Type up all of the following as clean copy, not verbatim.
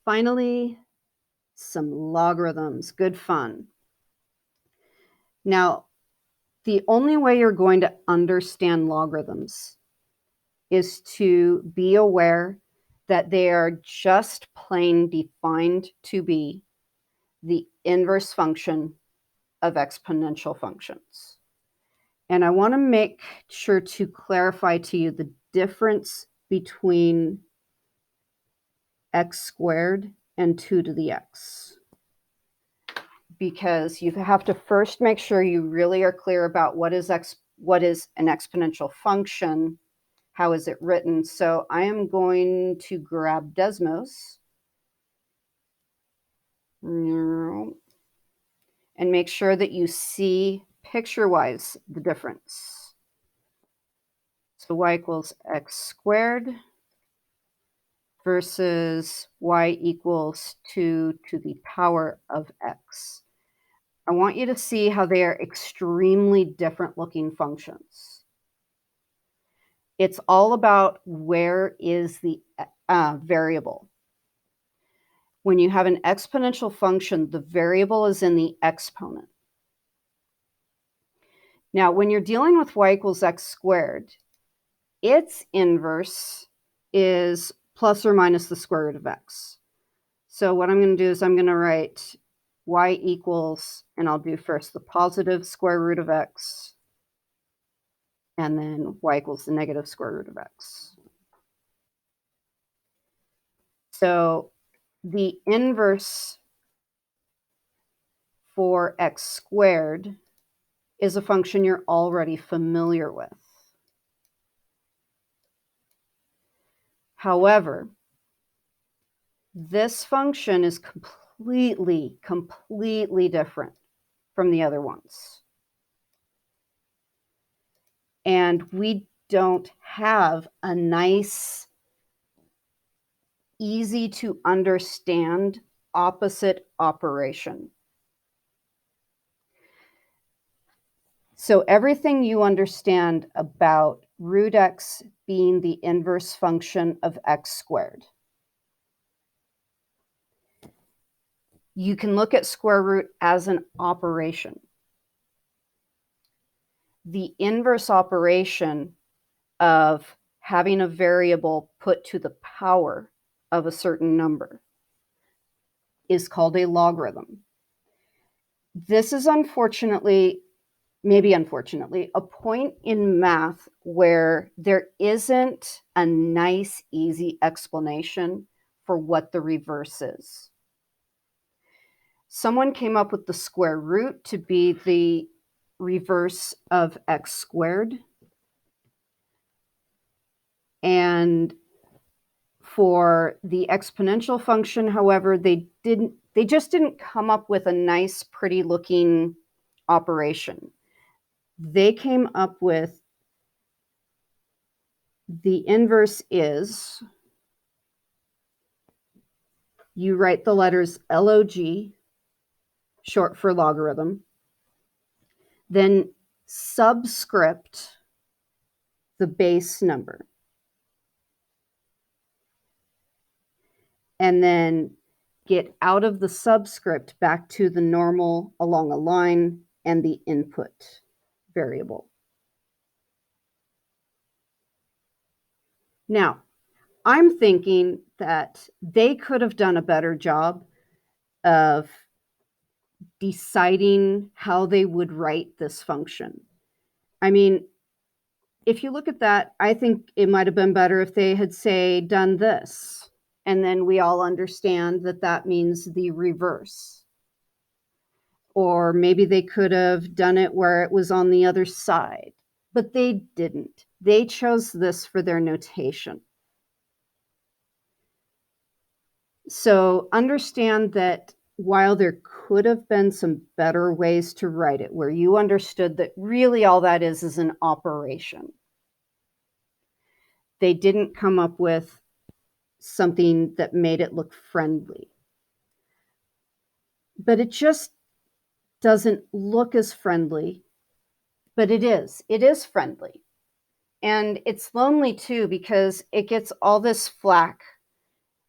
Finally, some logarithms. Good fun. Now, the only way you're going to understand logarithms is to be aware that they are just plain defined to be the inverse function of exponential functions. And I want to make sure to clarify to you the difference between x squared and 2 to the x. Because you have to first make sure you really are clear about what is an exponential function, how is it written. So I am going to grab Desmos and make sure that you see picture-wise the difference. So y equals x squared versus y equals 2 to the power of x. I want you to see how they are extremely different looking functions. It's all about where is the variable. When you have an exponential function, the variable is in the exponent. Now, when you're dealing with y equals x squared, its inverse is plus or minus the square root of x. So what I'm going to do is I'm going to write y equals, and I'll do first the positive square root of x, and then y equals the negative square root of x. So the inverse for x squared is a function you're already familiar with. However, this function is completely different from the other ones. And we don't have a nice, easy to understand opposite operation. So everything you understand about root x being the inverse function of x squared, you can look at square root as an operation. The inverse operation of having a variable put to the power of a certain number is called a logarithm. This is maybe unfortunately, a point in math where there isn't a nice, easy explanation for what the reverse is. Someone came up with the square root to be the reverse of x squared. And for the exponential function, however, they just didn't come up with a nice, pretty looking operation. They came up with the inverse is, you write the letters log, short for logarithm, then subscript the base number, and then get out of the subscript back to the normal along a line and the input variable. Now, I'm thinking that they could have done a better job of deciding how they would write this function. I mean, if you look at that, I think it might have been better if they had, say, done this. And then we all understand that that means the reverse. Or maybe they could have done it where it was on the other side. But they didn't. They chose this for their notation. So understand that while there could have been some better ways to write it, where you understood that really all that is an operation, they didn't come up with something that made it look friendly. But it just doesn't look as friendly, but it is. It is friendly. And it's lonely too, because it gets all this flack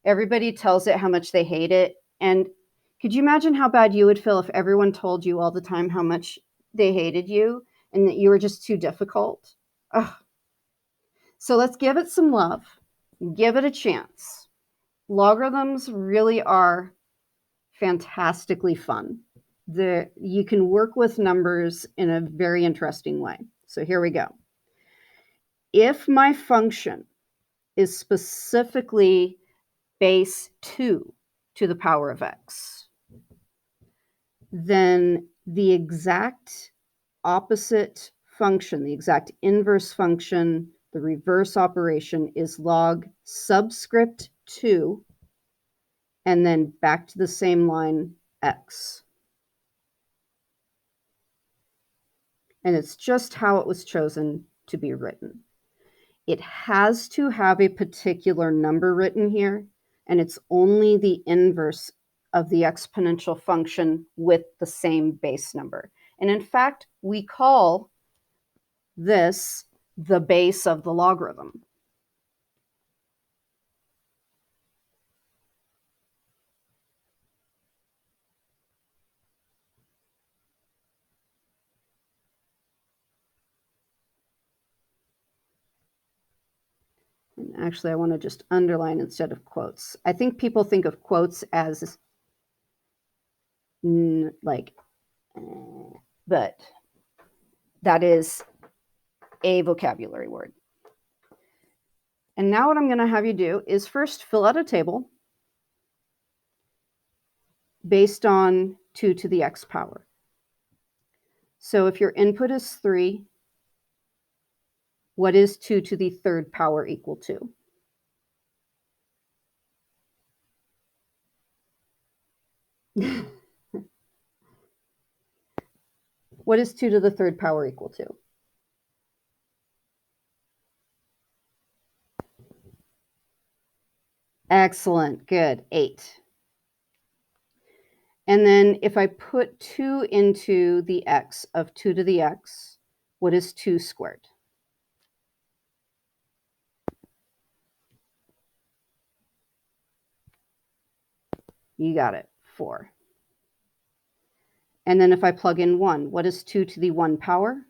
Everybody tells it how much they hate it. And could you imagine how bad you would feel if everyone told you all the time how much they hated you and that you were just too difficult? Ugh. So let's give it some love. Give it a chance. Logarithms really are fantastically fun. You can work with numbers in a very interesting way. So here we go. If my function is specifically base 2 to the power of x, then the exact opposite function, the exact inverse function, the reverse operation is log subscript 2, and then back to the same line, x. And it's just how it was chosen to be written. It has to have a particular number written here, and it's only the inverse of the exponential function with the same base number. And in fact, we call this the base of the logarithm. And actually, I want to just underline instead of quotes. I think people think of quotes as like, but that is a vocabulary word. And now what I'm going to have you do is first fill out a table based on 2 to the x power. So if your input is 3, what is 2 to the third power equal to? What is 2 to the third power equal to? Excellent, good, 8. And then if I put 2 into the x of 2 to the x, what is 2 squared? You got it, 4. And then if I plug in 1, what is 2 to the 1 power?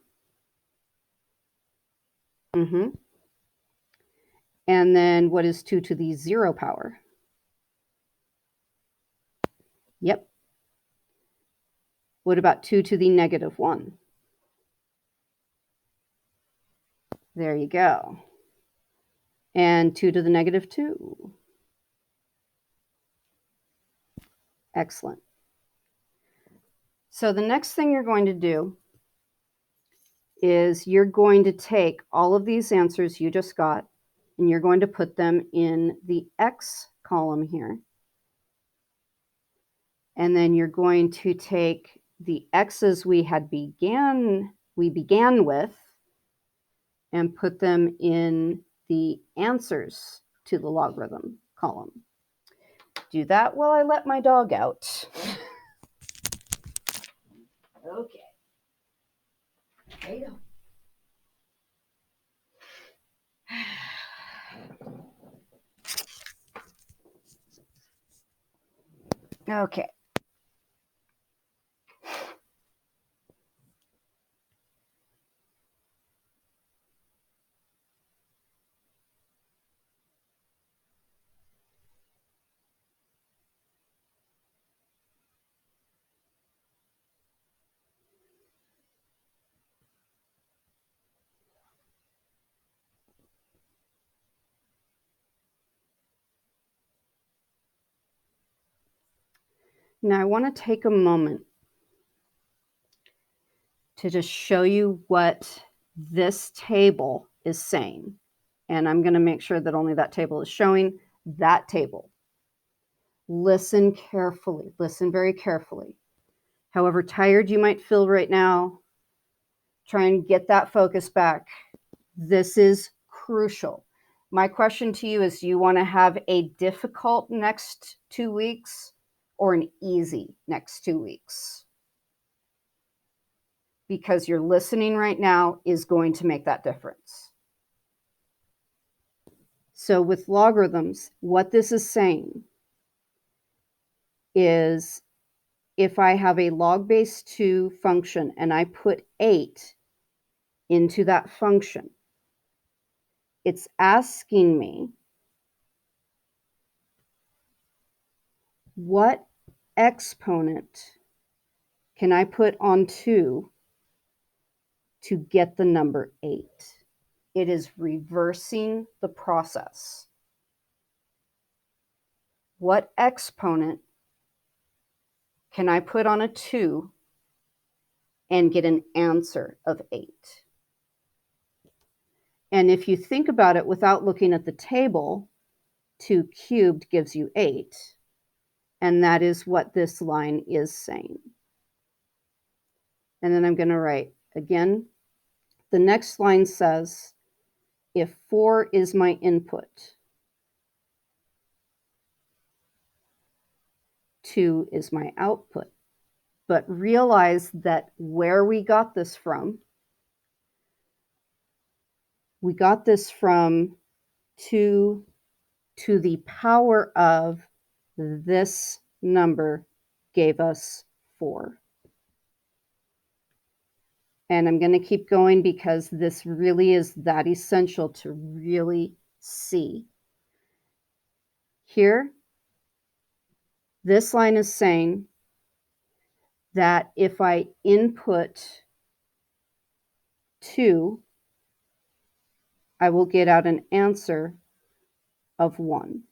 And then what is 2 to the 0 power? Yep. What about 2 to the negative 1? There you go. And 2 to the negative 2. Excellent. So the next thing you're going to do is you're going to take all of these answers you just got and you're going to put them in the x column here. And then you're going to take the x's we began with and put them in the answers to the logarithm column. Do that while I let my dog out. Okay. There you go. Okay. Now I want to take a moment to just show you what this table is saying. And I'm going to make sure that only that table is showing that table. Listen carefully. Listen very carefully. However tired you might feel right now, try and get that focus back. This is crucial. My question to you is, do you want to have a difficult next 2 weeks or an easy next 2 weeks? Because your listening right now is going to make that difference. So with logarithms, what this is saying is if I have a log base 2 function and I put 8 into that function, it's asking me what exponent can I put on 2 to get the number 8. It is reversing the process. What exponent can I put on a 2 and get an answer of 8? And if you think about it without looking at the table, 2 cubed gives you 8. And that is what this line is saying. And then I'm going to write again. The next line says, if 4 is my input, 2 is my output. But realize that where we got this from 2 to the power of this number gave us 4. And I'm going to keep going because this really is that essential to really see. Here, this line is saying that if I input 2, I will get out an answer of 1.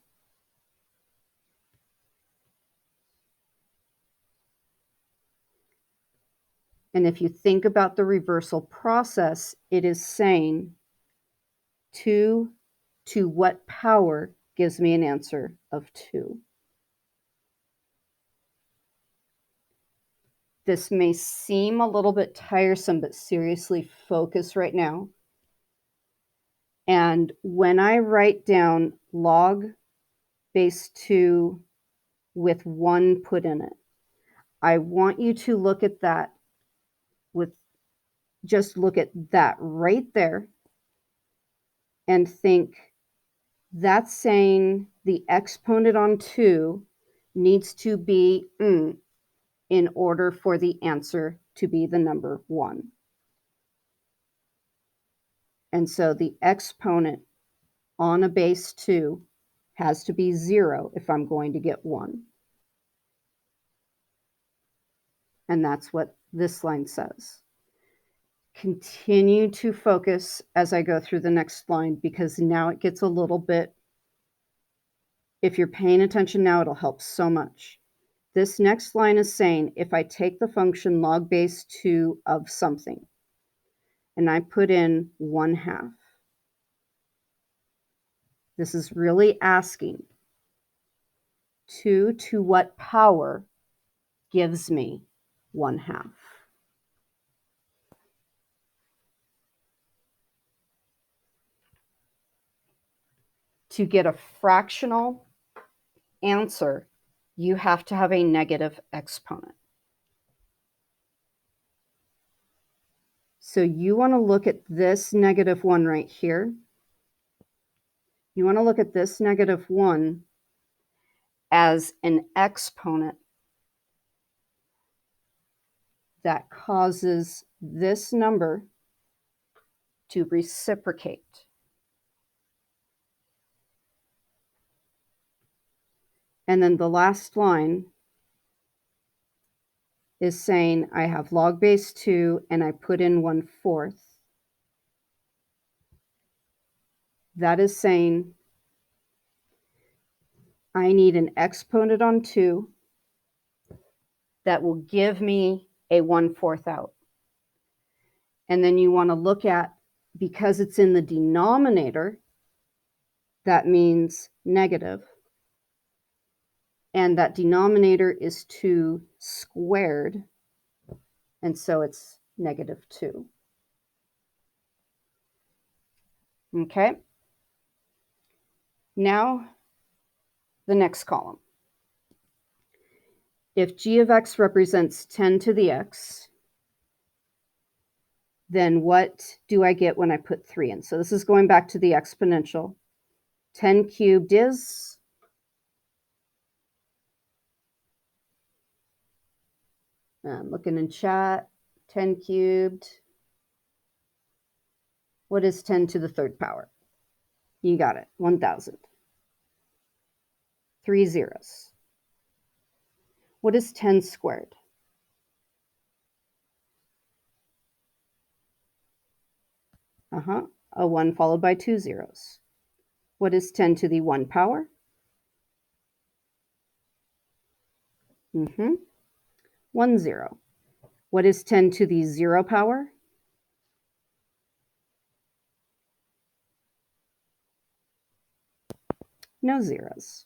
And if you think about the reversal process, it is saying 2 to what power gives me an answer of 2. This may seem a little bit tiresome, but seriously focus right now. And when I write down log base 2 with 1 put in it, I want you to look at that just look at that right there and think that's saying the exponent on 2 needs to be in order for the answer to be the number 1. And so the exponent on a base 2 has to be 0 if I'm going to get 1. And that's what this line says. Continue to focus as I go through the next line because now it gets a little bit, if you're paying attention now, it'll help so much. This next line is saying if I take the function log base 2 of something and I put in 1/2, this is really asking 2 to what power gives me 1/2. To get a fractional answer, you have to have a negative exponent. So you want to look at this -1 right here. You want to look at this -1 as an exponent that causes this number to reciprocate. And then the last line is saying I have log base 2 and I put in 1/4. That is saying I need an exponent on 2 that will give me a 1/4 out. And then you want to look at, because it's in the denominator, that means negative. And that denominator is 2 squared. And so it's -2. Okay. Now, the next column. If g of x represents 10 to the x, then what do I get when I put 3 in? So this is going back to the exponential. 10 cubed is? I'm looking in chat. 10 cubed. What is 10 to the third power? You got it. 1,000. 3 zeros. What is 10 squared? A 1 followed by 2 zeros. What is 10 to the 1 power? 1 0. What is 10 to the 0 power? No zeros.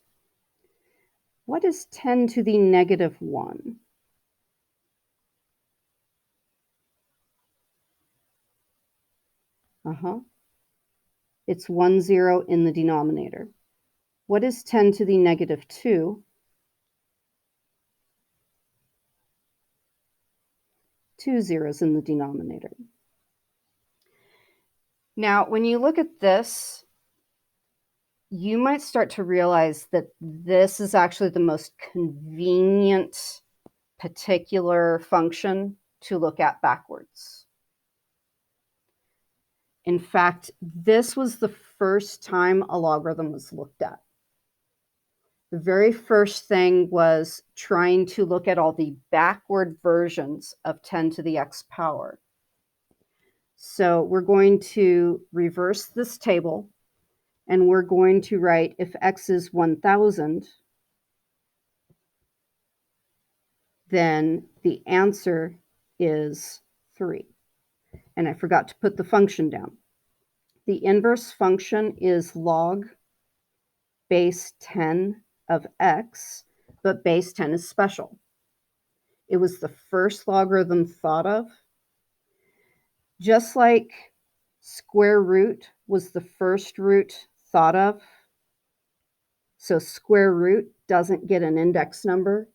What is 10 to the negative 1? It's 1 0 in the denominator. What is 10 to the negative 2? 2 zeros in the denominator. Now, when you look at this, you might start to realize that this is actually the most convenient particular function to look at backwards. In fact, this was the first time a logarithm was looked at. The very first thing was trying to look at all the backward versions of 10 to the x power. So we're going to reverse this table, and we're going to write if x is 1,000, then the answer is 3. And I forgot to put the function down. The inverse function is log base 10 of x, but base 10 is special. It was the first logarithm thought of. Just like square root was the first root thought of. So square root doesn't get an index number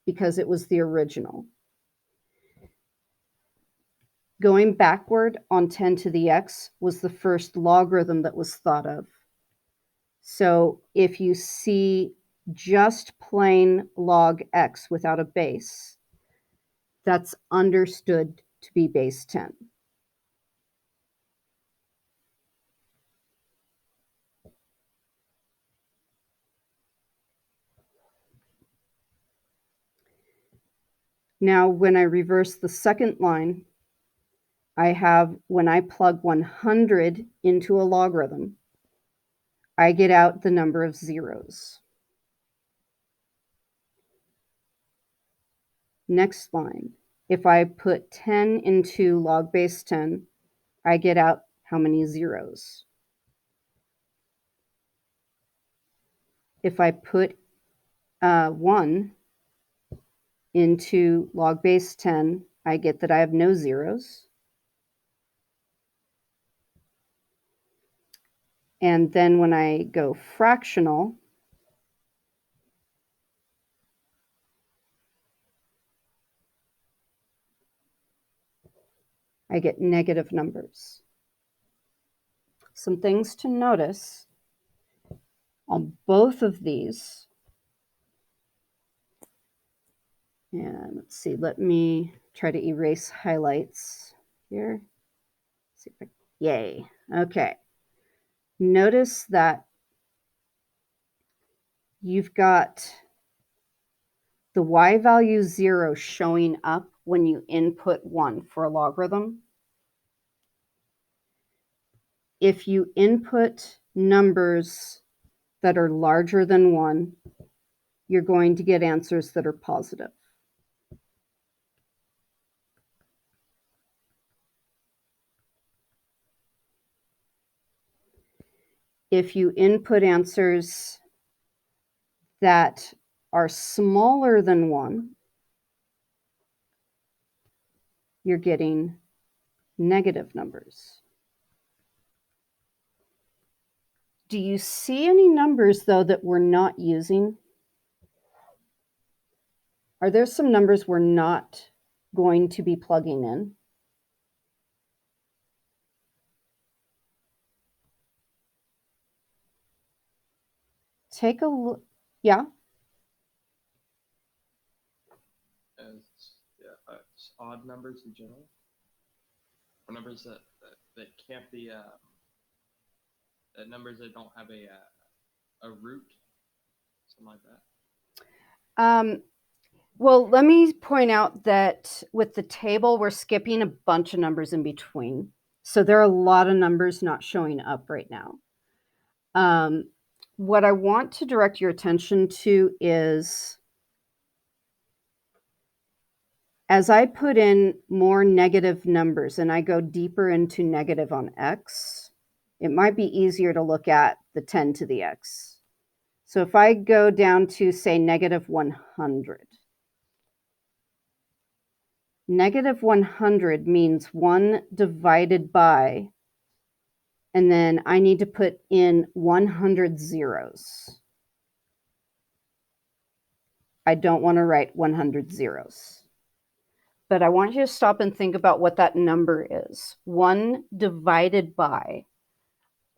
because it was the original. Going backward on 10 to the x was the first logarithm that was thought of. So if you see just plain log x without a base, that's understood to be base 10. Now, when I reverse the second line, I have, when I plug 100 into a logarithm, I get out the number of zeros. Next line, if I put 10 into log base 10, I get out how many zeros. If I put 1 into log base 10, I get that I have no zeros. And then when I go fractional, I get negative numbers. Some things to notice on both of these. And let's see, let me try to erase highlights here. See if I, yay, okay. Notice that you've got the y value 0 showing up when you input 1 for a logarithm. If you input numbers that are larger than 1, you're going to get answers that are positive. If you input answers that are smaller than 1, you're getting negative numbers. Do you see any numbers, though, that we're not using? Are there some numbers we're not going to be plugging in? take a look. Yeah. As odd numbers in general, or numbers that can't be numbers that don't have a root, something like that. Well, let me point out that with the table, we're skipping a bunch of numbers in between. So there are a lot of numbers not showing up right now. What I want to direct your attention to is, as I put in more negative numbers and I go deeper into negative on x, it might be easier to look at the 10 to the x. So if I go down to, say, negative 100, negative 100 means 1 divided by, and then I need to put in 100 zeros. I don't want to write 100 zeros. But I want you to stop and think about what that number is. 1 divided by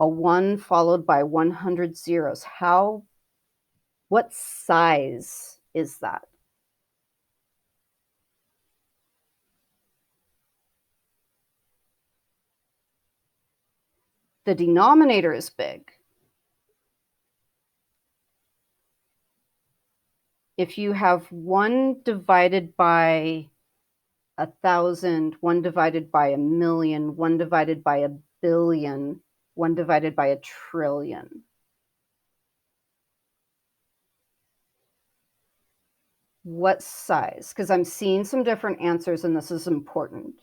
a 1 followed by 100 zeros. What size is that? The denominator is big. If you have 1 divided by 1,000, 1 divided by 1,000,000, 1 divided by 1,000,000,000, 1 divided by 1,000,000,000,000. What size? Because I'm seeing some different answers, and this is important.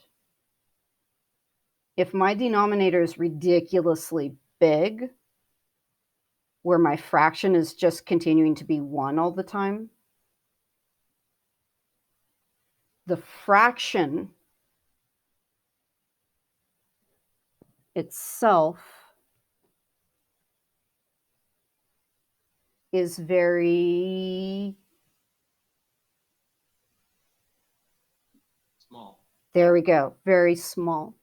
If my denominator is ridiculously big, where my fraction is just continuing to be 1 all the time, the fraction itself is very Small. There we go, very small.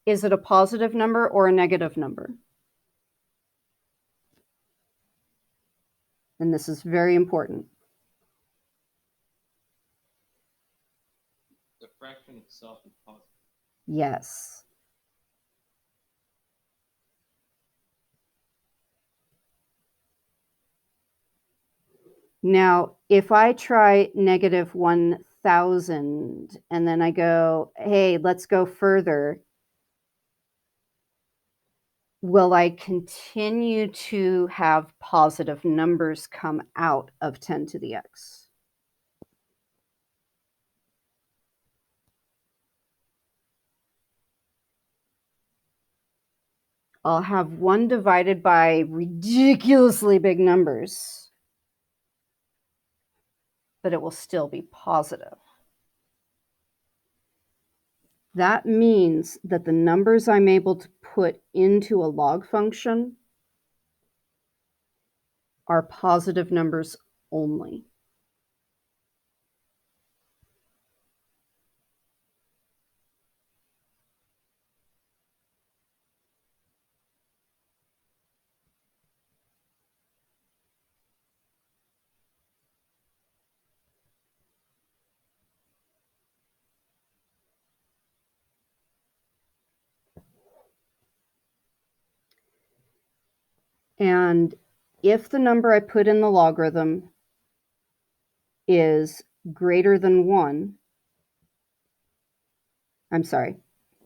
Is it a positive number or a negative number? And this is very important. The fraction itself is positive. Yes. Now, if I try negative 1,000 and then I go, hey, let's go further, will I continue to have positive numbers come out of 10 to the x? I'll have 1 divided by ridiculously big numbers, but it will still be positive. That means that the numbers I'm able to put into a log function are positive numbers only. And if the number I put in the logarithm is greater than 1, I'm sorry,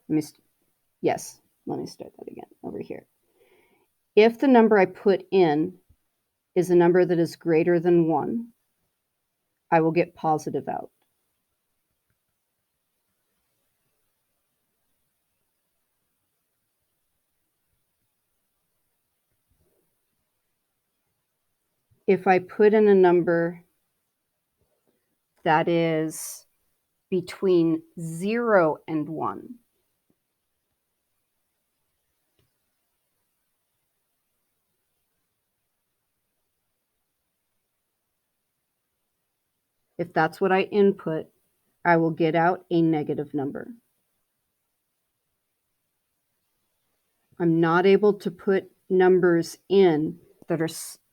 let me start that again over here. If the number I put in is a number that is greater than 1, I will get positive out. If I put in a number that is between 0 and 1, if that's what I input, I will get out a negative number. I'm not able to put numbers in that are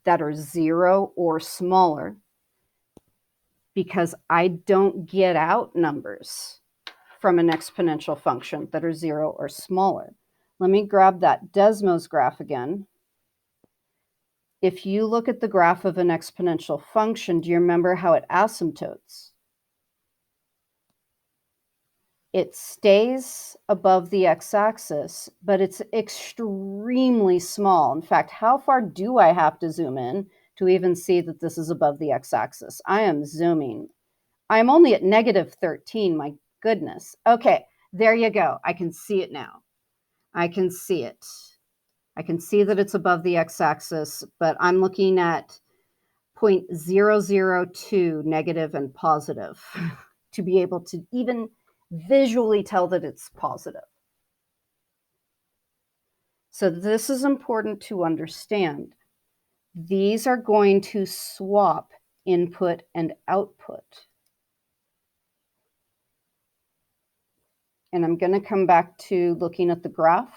that are 0 or smaller, because I don't get out numbers from an exponential function that are 0 or smaller. Let me grab that Desmos graph again. If you look at the graph of an exponential function, do you remember how it asymptotes? It stays above the x-axis, but it's extremely small. In fact, how far do I have to zoom in to even see that this is above the x-axis? I am zooming. I'm only at -13, my goodness. Okay, there you go. I can see it now. I can see it. I can see that it's above the x-axis, but I'm looking at 0.002 negative and positive to be able to even visually tell that it's positive. So this is important to understand. These are going to swap input and output. And I'm going to come back to looking at the graph.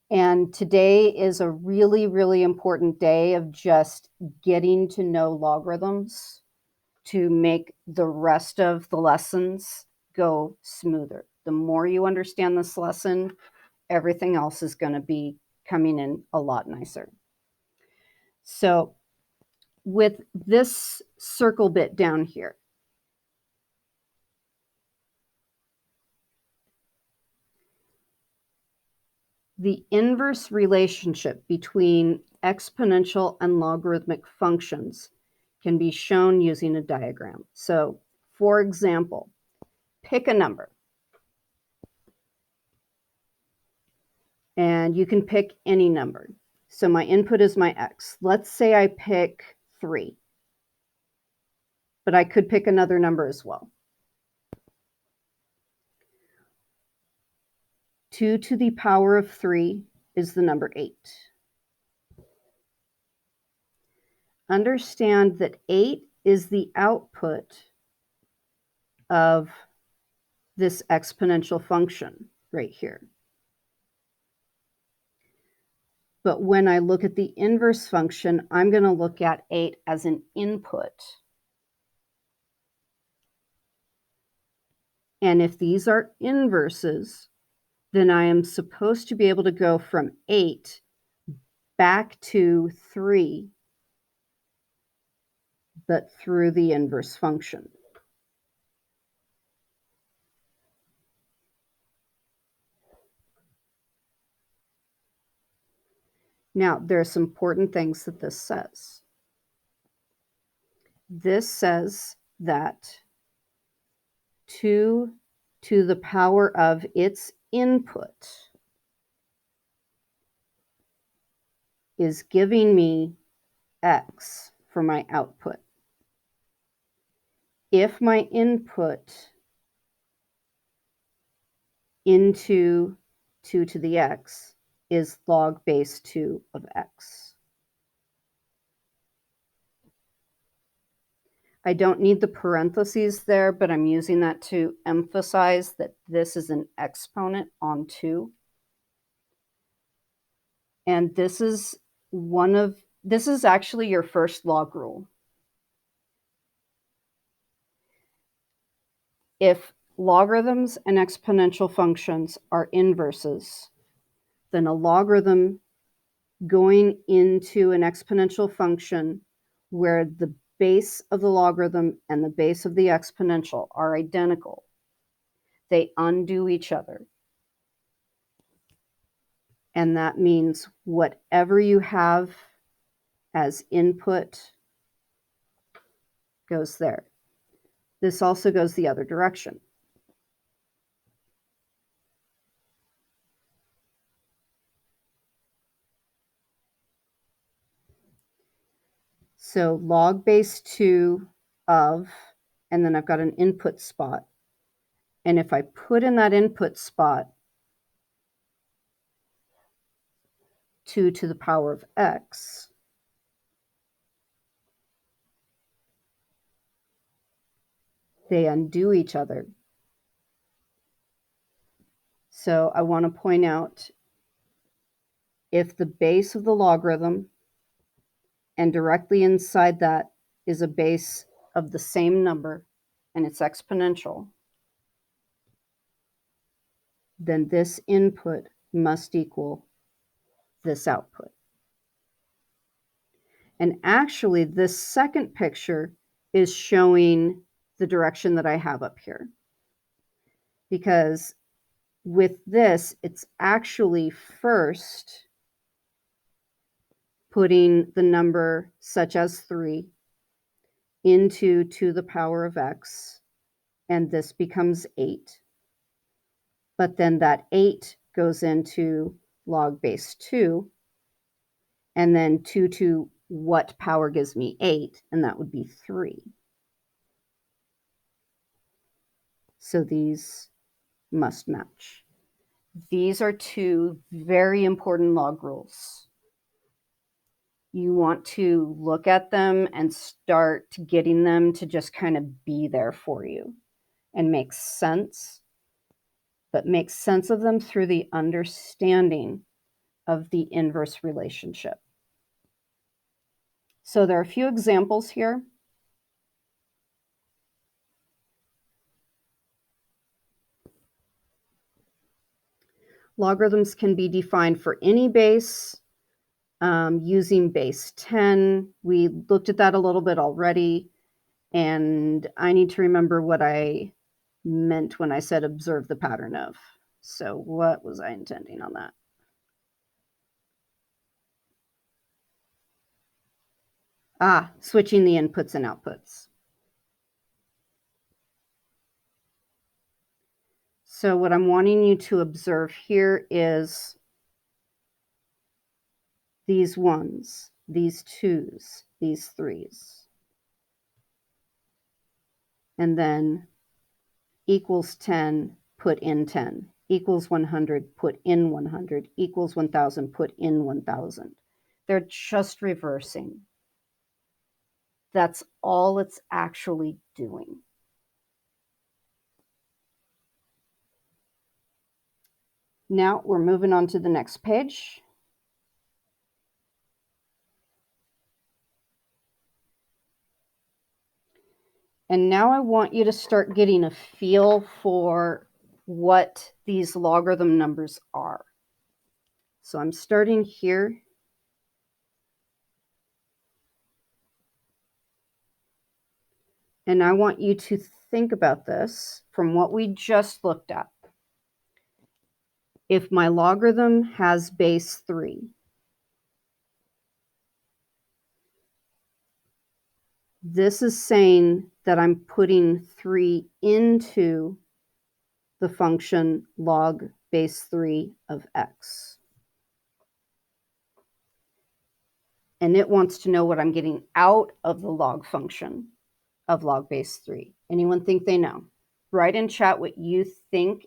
And today is a really, really important day of just getting to know logarithms to make the rest of the lessons go smoother. The more you understand this lesson, everything else is going to be coming in a lot nicer. So with this circle bit down here, the inverse relationship between exponential and logarithmic functions can be shown using a diagram. So, for example, pick a number. And you can pick any number. So my input is my x. Let's say I pick 3. But I could pick another number as well. 2 to the power of 3 is the number 8. Understand that 8 is the output of this exponential function right here. But when I look at the inverse function, I'm going to look at 8 as an input. And if these are inverses, then I am supposed to be able to go from 8 back to 3, but through the inverse function. Now, there are some important things that this says. This says that 2 to the power of its input is giving me x for my output. If my input into 2 to the x is log base 2 of x. I don't need the parentheses there, but I'm using that to emphasize that this is an exponent on 2. And this is actually your first log rule. If logarithms and exponential functions are inverses, then a logarithm going into an exponential function where the base of the logarithm and the base of the exponential are identical, they undo each other. And that means whatever you have as input goes there. This also goes the other direction. So log base 2 of, and then I've got an input spot. And if I put in that input spot 2 to the power of x, they undo each other. So I want to point out if the base of the logarithm and directly inside that is a base of the same number and it's exponential, then this input must equal this output. And actually, this second picture is showing the direction that I have up here. Because with this, it's actually first putting the number such as 3 into 2 to the power of x, and this becomes 8. But then that 8 goes into log base 2, and then 2 to what power gives me 8, and that would be 3. So these must match. These are two very important log rules. You want to look at them and start getting them to just kind of be there for you and make sense, but make sense of them through the understanding of the inverse relationship. So there are a few examples here. Logarithms can be defined for any base using base 10. We looked at that a little bit already, and I need to remember what I meant when I said observe the pattern of. So what was I intending on that? Switching the inputs and outputs. So what I'm wanting you to observe here is these 1s, these 2s, these 3s. And then equals 10, put in 10. Equals 100, put in 100. Equals 1,000, put in 1,000. They're just reversing. That's all it's actually doing. Now we're moving on to the next page. And now I want you to start getting a feel for what these logarithm numbers are. So I'm starting here. And I want you to think about this from what we just looked at. If my logarithm has base 3, this is saying that I'm putting 3 into the function log base 3 of x. And it wants to know what I'm getting out of the log function of log base 3. Anyone think they know? Write in chat what you think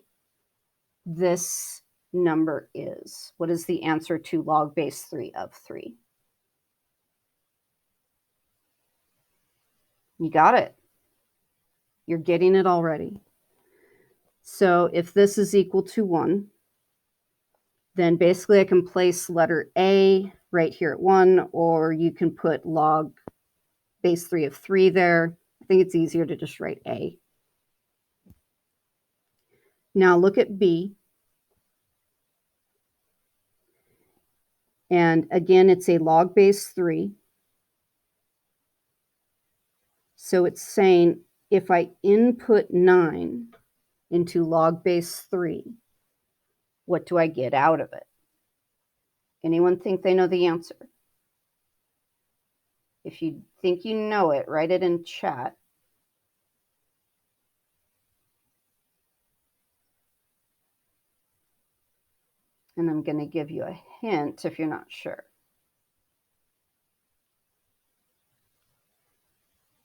this number is. What is the answer to log base 3 of 3? You got it. You're getting it already. So if this is equal to 1, then basically I can place letter A right here at 1, or you can put log base 3 of 3 there. I think it's easier to just write A. Now look at B. And again, it's a log base 3. So it's saying if I input 9 into log base 3, what do I get out of it? Anyone think they know the answer? If you think you know it, write it in chat. And I'm going to give you a hint if you're not sure.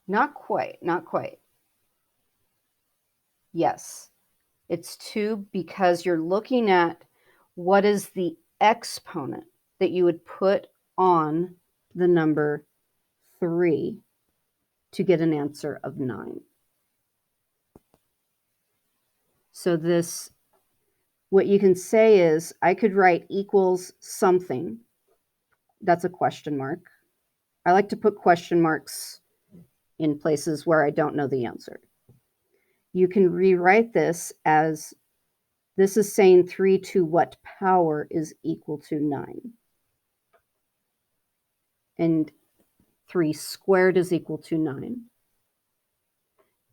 Not quite, not quite. Yes, it's 2 because you're looking at what is the exponent that you would put on the number 3 to get an answer of 9. So this what you can say is I could write equals something. That's a question mark. I like to put question marks in places where I don't know the answer. You can rewrite this as this is saying 3 to what power is equal to 9. And 3 squared is equal to 9.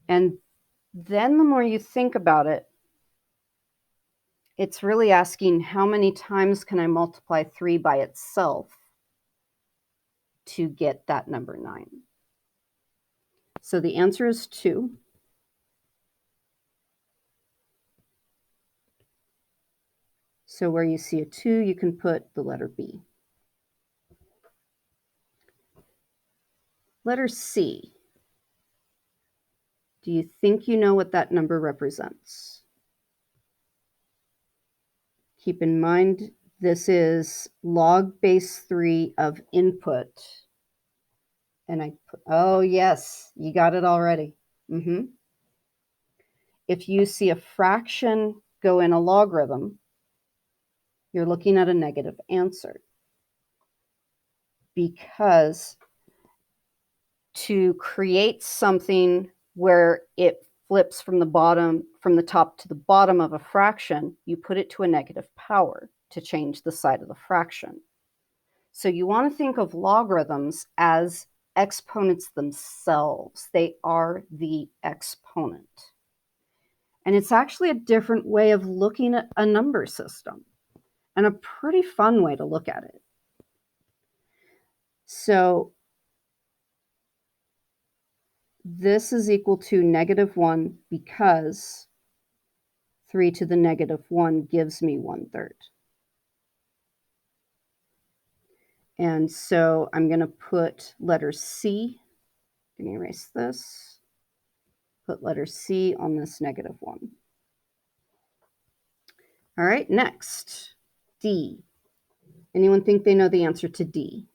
And then the more you think about it, it's really asking how many times can I multiply 3 by itself to get that number 9. So the answer is 2. So where you see a 2, you can put the letter B. Letter C. Do you think you know what that number represents? Keep in mind, this is log base 3 of input. And oh yes, you got it already. If you see a fraction go in a logarithm, you're looking at a negative answer. Because to create something where it flips from the top to the bottom of a fraction, you put it to a negative power to change the side of the fraction. So you want to think of logarithms as exponents themselves. They are the exponent. And it's actually a different way of looking at a number system, and a pretty fun way to look at it. So this is equal to -1 because 3 to the -1 gives me 1/3. And so I'm going to put letter C. Let me erase this. Put letter C on this -1. All right, next, D. Anyone think they know the answer to D?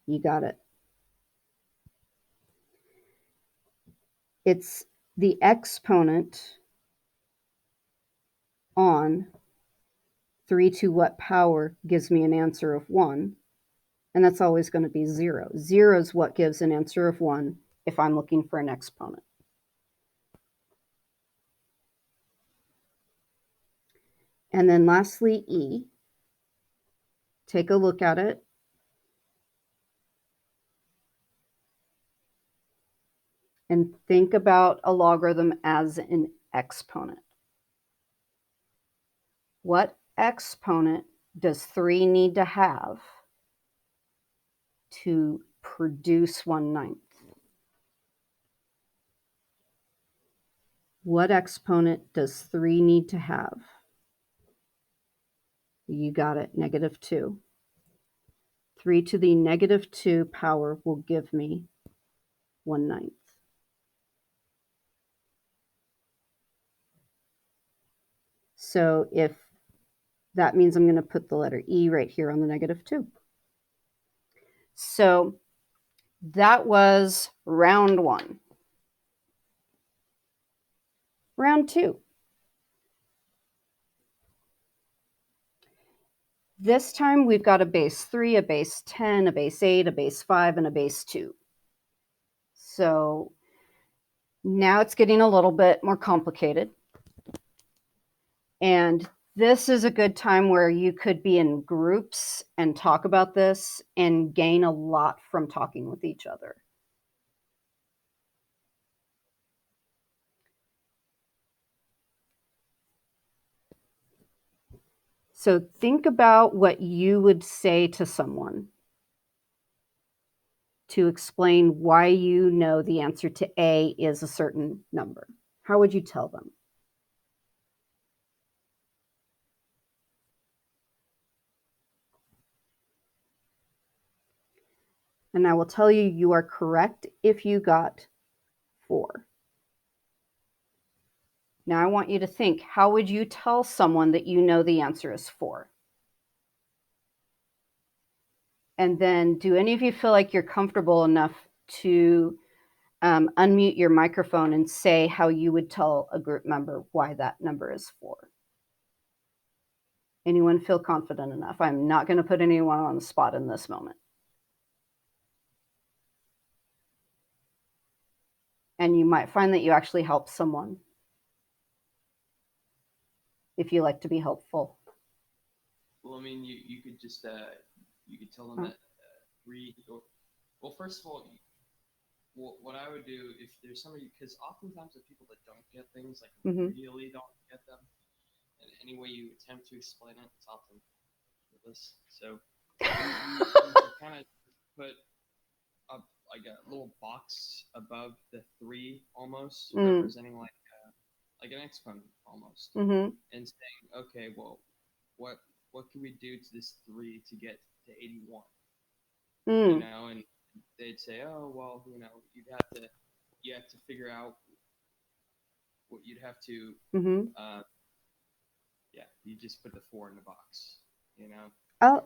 You got it. It's the exponent on 3 to what power gives me an answer of 1, and that's always going to be 0. 0 is what gives an answer of 1 if I'm looking for an exponent. And then lastly, E. Take a look at it. And think about a logarithm as an exponent. What exponent does 3 need to have to produce 1/9? What exponent does 3 need to have? You got it, -2. 3 to the -2 power will give me 1/9. So if that means I'm going to put the letter E right here on the -2. So that was round 1. Round 2. This time we've got a base 3, a base 10, a base 8, a base 5, and a base 2. So now it's getting a little bit more complicated. And this is a good time where you could be in groups and talk about this and gain a lot from talking with each other. So think about what you would say to someone to explain why you know the answer to A is a certain number. How would you tell them? And I will tell you, you are correct if you got 4. Now I want you to think, how would you tell someone that you know the answer is 4? And then do any of you feel like you're comfortable enough to unmute your microphone and say how you would tell a group member why that number is 4. Anyone feel confident enough? I'm not going to put anyone on the spot in this moment. And you might find that you actually help someone if you like to be helpful. Well, I mean, you could just you could tell them that 3. Well, first of all, what I would do if there's somebody, because oftentimes the people that don't get things, like really don't get them, and any way you attempt to explain it, it's often this. So you kind of put up like a little box above the 3, almost representing like an exponent almost, and saying, okay, well, what can we do to this 3 to get to 81? You know, and they'd say, oh, well, you know, you have to figure out what you'd have to, yeah, you just put the 4 in the box, you know.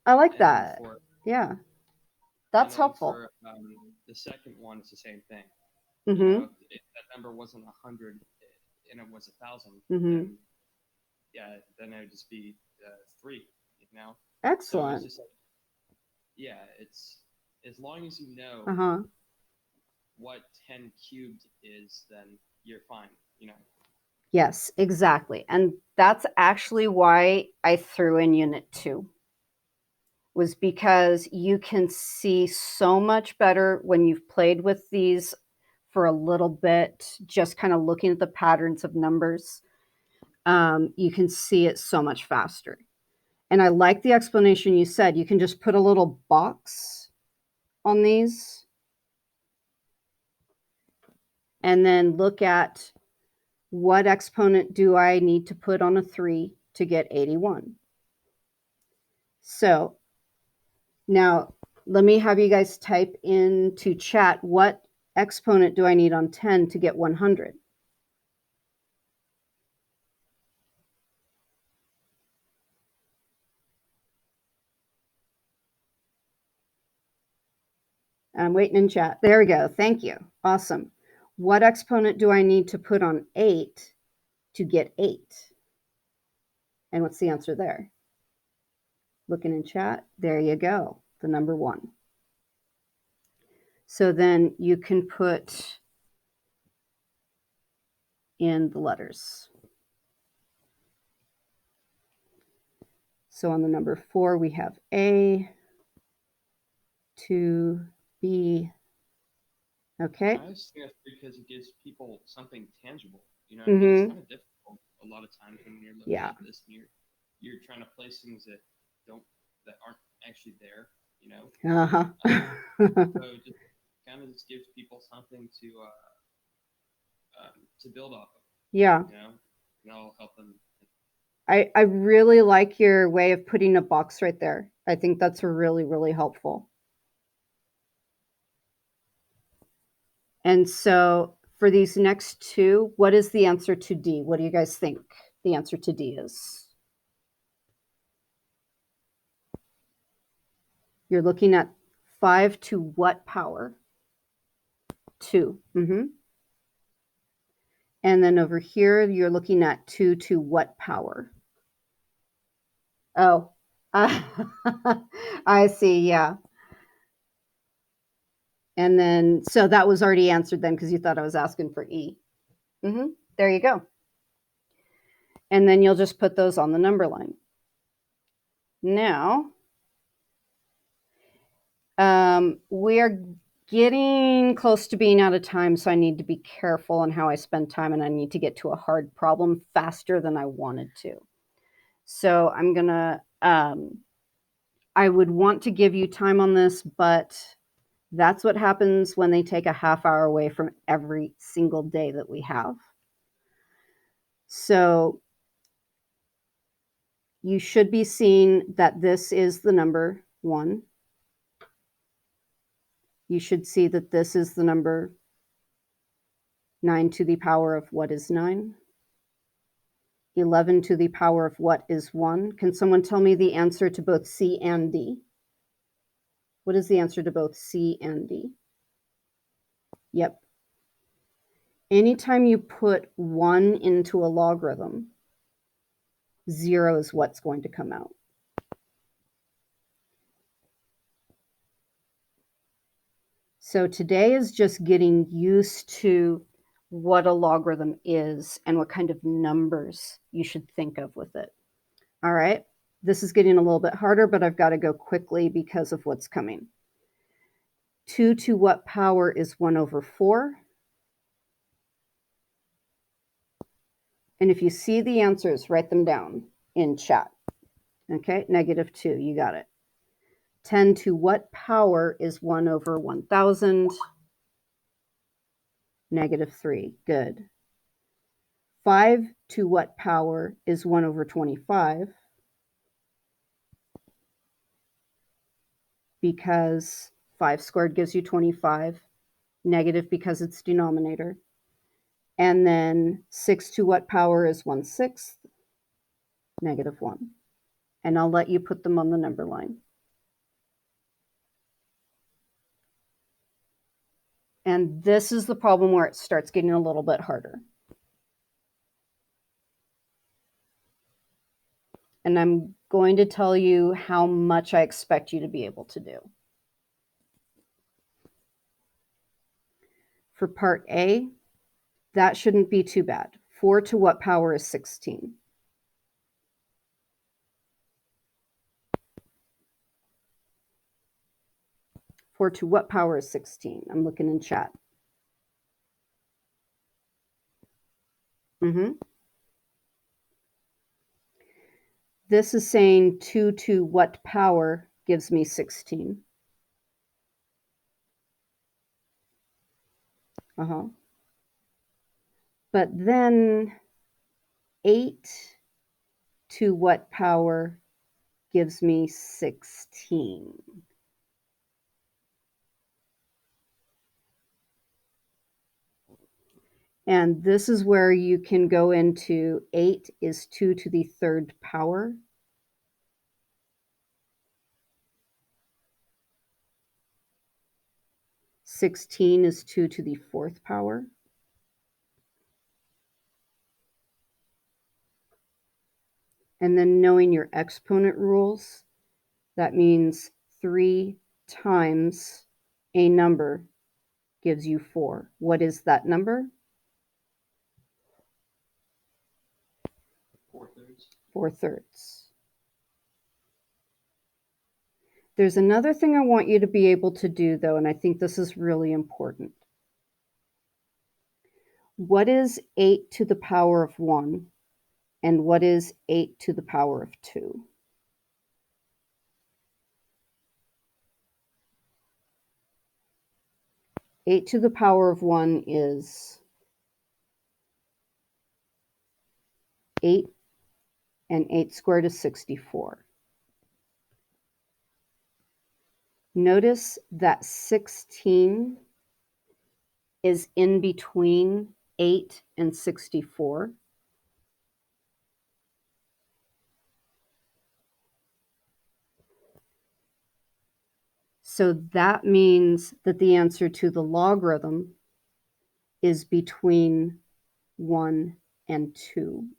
I like that. Yeah, that's helpful. For the second one, it's the same thing. You know, if that number wasn't 100 and it was 1,000, then yeah, then it would just be 3. You know. Excellent. So it's just like, yeah, it's as long as you know what 10 cubed is, then you're fine. You know. Yes, exactly, and that's actually why I threw in Unit 2. Was because you can see so much better when you've played with these for a little bit, just kind of looking at the patterns of numbers. You can see it so much faster. And I like the explanation you said. You can just put a little box on these and then look at what exponent do I need to put on a 3 to get 81. So now let me have you guys type into chat, what exponent do I need on 10 to get 100? I'm waiting in chat. There we go. Thank you. Awesome. What exponent do I need to put on 8 to get 8? And what's the answer there? Looking in chat. There you go. The number 1. So then you can put in the letters. So on the number 4, we have A, 2, B. Okay. I just think that's because it gives people something tangible. You know, I mean, it's kind of difficult a lot of times when you're looking at this and you're trying to place things that aren't actually there. You know. So it just kind of just gives people something to build off of. Yeah. You know, and that'll help them. I really like your way of putting a box right there. I think that's really, really helpful. And so for these next 2, what is the answer to D? What do you guys think the answer to D is? You're looking at 5 to what power? 2. And then over here, you're looking at 2 to what power? Oh, I see. Yeah. And then, so that was already answered then because you thought I was asking for E. There you go. And then you'll just put those on the number line. Now, we are getting close to being out of time, so I need to be careful on how I spend time, and I need to get to a hard problem faster than I wanted to. So I'm going to, I would want to give you time on this, but that's what happens when they take a half hour away from every single day that we have. So you should be seeing that this is the number 1. You should see that this is the number 9 to the power of what is 9? 11 to the power of what is 1? Can someone tell me the answer to both C and D? What is the answer to both C and D? Yep. Anytime you put 1 into a logarithm, 0 is what's going to come out. So today is just getting used to what a logarithm is and what kind of numbers you should think of with it. All right, this is getting a little bit harder, but I've got to go quickly because of what's coming. 2 to what power is 1 over 4? And if you see the answers, write them down in chat. Okay, -2, you got it. 10 to what power is 1 over 1,000? -3, good. 5 to what power is 1 over 25? Because 5 squared gives you 25, negative because it's denominator. And then 6 to what power is 1/6? -1. And I'll let you put them on the number line. And this is the problem where it starts getting a little bit harder. And I'm going to tell you how much I expect you to be able to do. For part A, that shouldn't be too bad. 4 to what power is 16? Four to what power is 16? I'm looking in chat. This is saying 2 to what power gives me 16? But then 8 to what power gives me 16? And this is where you can go into 8 is 2 to the 3rd power. (16) is 2 to the 4th power. And then knowing your exponent rules, that means 3 times a number gives you 4. What is that number? 4/3. 4/3. There's another thing I want you to be able to do, though, and I think this is really important. What is 8 to the power of 1, and what is 8 to the power of 2? Eight to the power of 1 is 8, and 8 squared is 64. Notice that 16 is in between 8 and 64. So that means that the answer to the logarithm is between 1 and 2.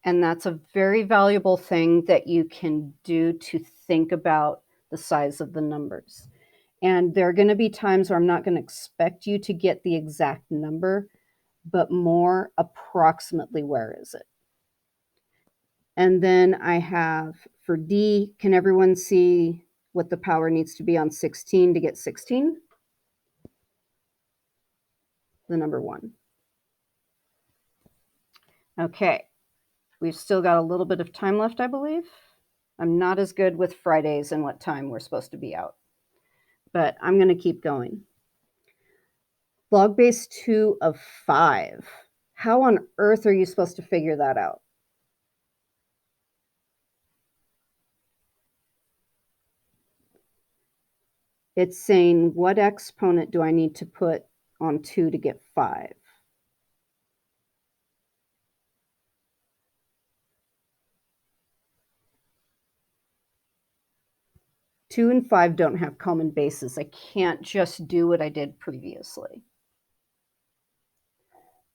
And that's a very valuable thing that you can do to think about the size of the numbers. And there are going to be times where I'm not going to expect you to get the exact number, but more approximately where is it. And then I have for D, can everyone see what the power needs to be on 16 to get 16? The number 1. Okay, we've still got a little bit of time left, I believe. I'm not as good with Fridays and what time we're supposed to be out, but I'm going to keep going. Log base 2 of 5. How on earth are you supposed to figure that out? It's saying, what exponent do I need to put on 2 to get 5? 2 and 5 don't have common bases. I can't just do what I did previously.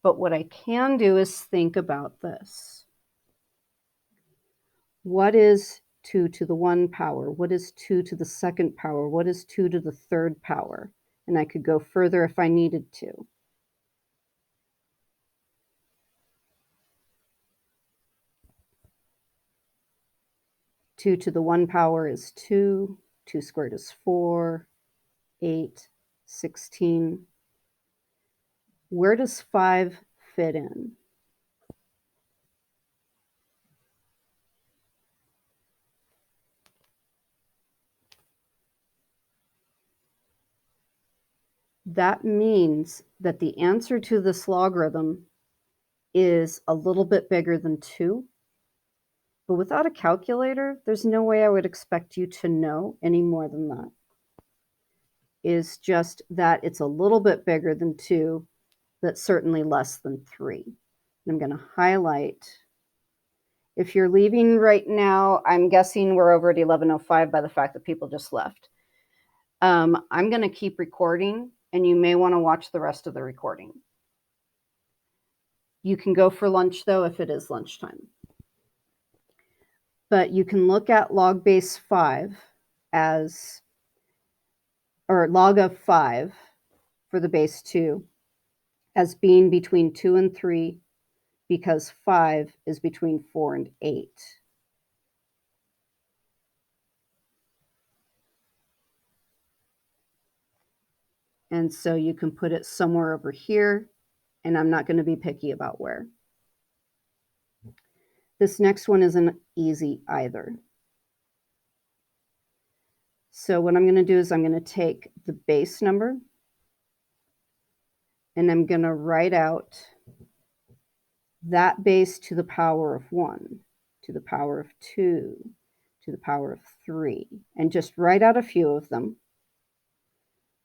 But what I can do is think about this. What is 2 to the 1 power? What is 2 to the second power? What is 2 to the third power? And I could go further if I needed to. Two to the 1 power is 2. 2 squared is 4. 8, 16. Where does 5 fit in? That means that the answer to this logarithm is a little bit bigger than 2. But without a calculator, there's no way I would expect you to know any more than that. Is just that it's a little bit bigger than 2, but certainly less than 3. And I'm going to highlight. If you're leaving right now, I'm guessing we're over at 11:05 by the fact that people just left. I'm going to keep recording, and you may want to watch the rest of the recording. You can go for lunch, though, if it is lunchtime. But you can look at log base 5 as, or log of 5 for the base 2 as being between 2 and 3 because 5 is between 4 and 8. And so you can put it somewhere over here, and I'm not going to be picky about where. This next one isn't easy either. So what I'm going to do is I'm going to take the base number, and I'm going to write out that base to the power of 1, to the power of 2, to the power of 3, and just write out a few of them.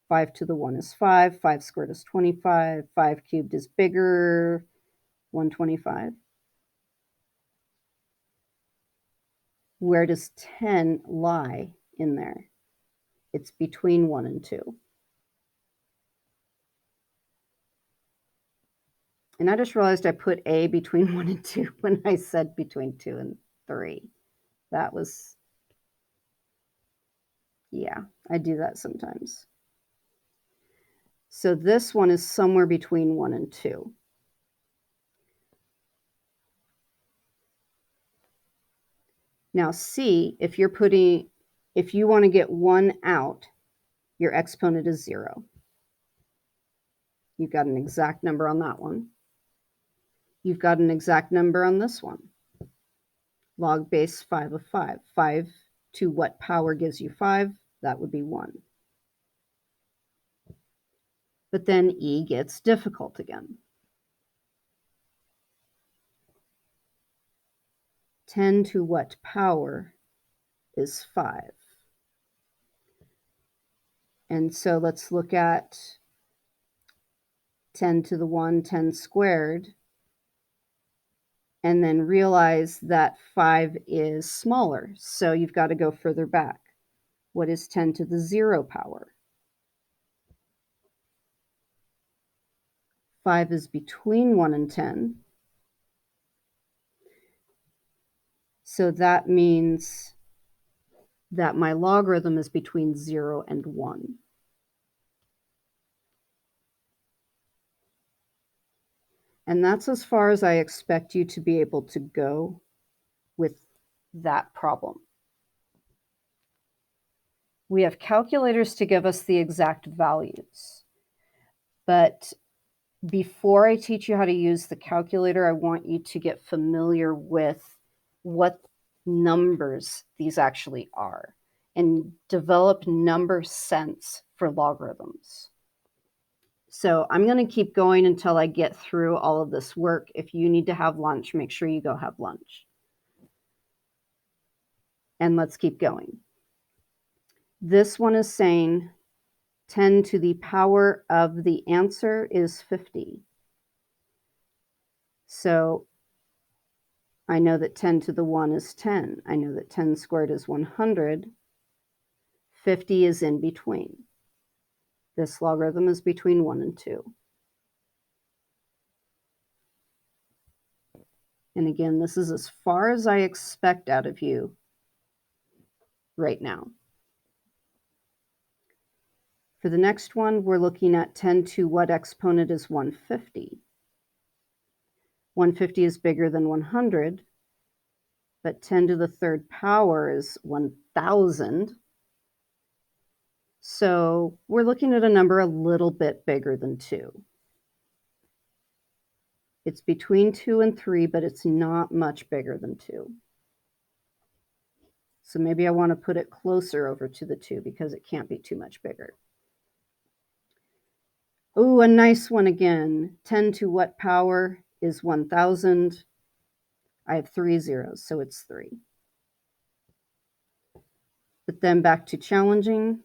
5 to the 1 is 5, 5 squared is 25, 5 cubed is bigger, 125. Where does 10 lie in there? It's between 1 and 2. And I just realized I put A between 1 and 2 when I said between 2 and 3. That was, yeah, I do that sometimes. So this one is somewhere between 1 and 2. Now see, if you want to get 1 out, your exponent is 0. You've got an exact number on that one. You've got an exact number on this one. Log base 5 of 5. 5 to what power gives you 5? That would be 1. But then E gets difficult again. 10 to what power is 5? And so let's look at 10 to the 1, 10 squared, and then realize that 5 is smaller. So you've got to go further back. What is 10 to the 0 power? 5 is between 1 and 10. So that means that my logarithm is between 0 and 1. And that's as far as I expect you to be able to go with that problem. We have calculators to give us the exact values. But before I teach you how to use the calculator, I want you to get familiar with what numbers these actually are and develop number sense for logarithms. So I'm going to keep going until I get through all of this work. If you need to have lunch, make sure you go have lunch. And let's keep going. This one is saying 10 to the power of the answer is 50. So I know that 10 to the 1 is 10. I know that 10 squared is 100. 50 is in between. This logarithm is between 1 and 2. And again, this is as far as I expect out of you right now. For the next one, we're looking at 10 to what exponent is 150? 150 is bigger than 100, but 10 to the third power is 1,000. So we're looking at a number a little bit bigger than 2. It's between 2 and 3, but it's not much bigger than 2. So maybe I want to put it closer over to the 2 because it can't be too much bigger. Oh, a nice one again. 10 to what power is 1,000? I have 3 zeros, so it's 3. But then back to challenging.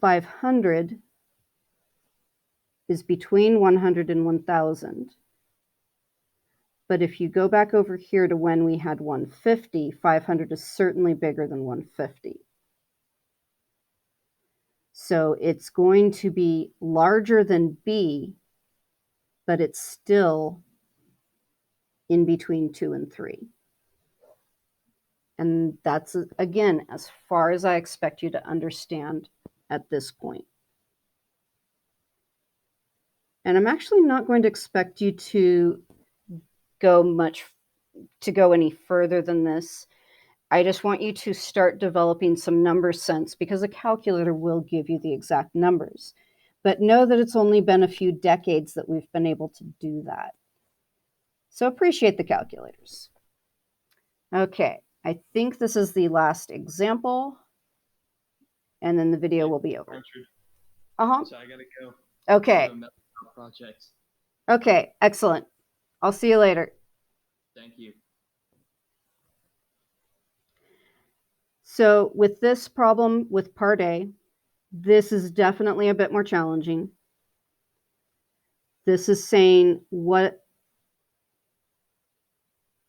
500 is between 100 and 1,000. But if you go back over here to when we had 150, 500 is certainly bigger than 150. So it's going to be larger than B, but it's still in between 2 and 3. And that's, again, as far as I expect you to understand at this point. And I'm actually not going to expect you to go any further than this. I just want you to start developing some number sense because a calculator will give you the exact numbers. But know that it's only been a few decades that we've been able to do that. So appreciate the calculators. Okay, I think this is the last example, and then the video will be over. Uh-huh. So I gotta go. Okay. Projects. Okay, excellent. I'll see you later. Thank you. So with this problem with part A, this is definitely a bit more challenging. This is saying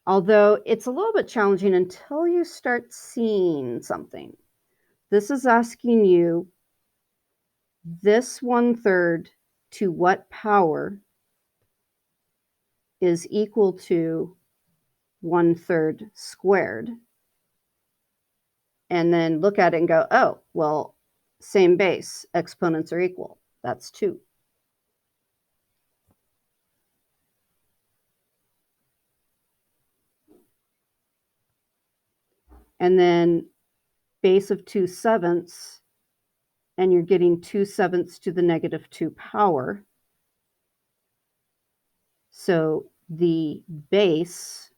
although it's a little bit challenging until you start seeing something. This is asking you this 1/3 to what power is equal to 1/3 squared. And then look at it and go, oh, well, same base, exponents are equal. That's 2. And then base of 2/7, and you're getting 2/7 to the -2 power. So the base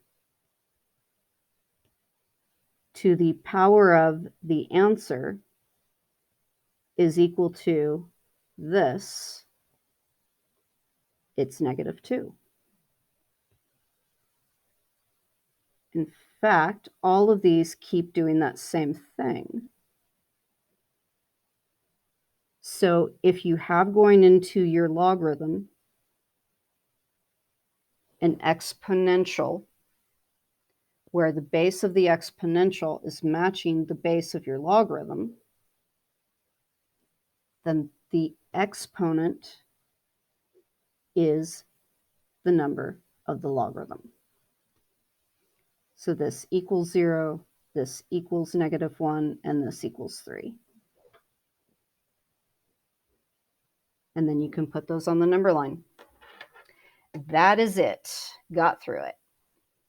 to the power of the answer is equal to this. It's -2. In fact, all of these keep doing that same thing. So if you have going into your logarithm an exponential, where the base of the exponential is matching the base of your logarithm, then the exponent is the number of the logarithm. So this equals 0, this equals -1, and this equals 3. And then you can put those on the number line. That is it. Got through it.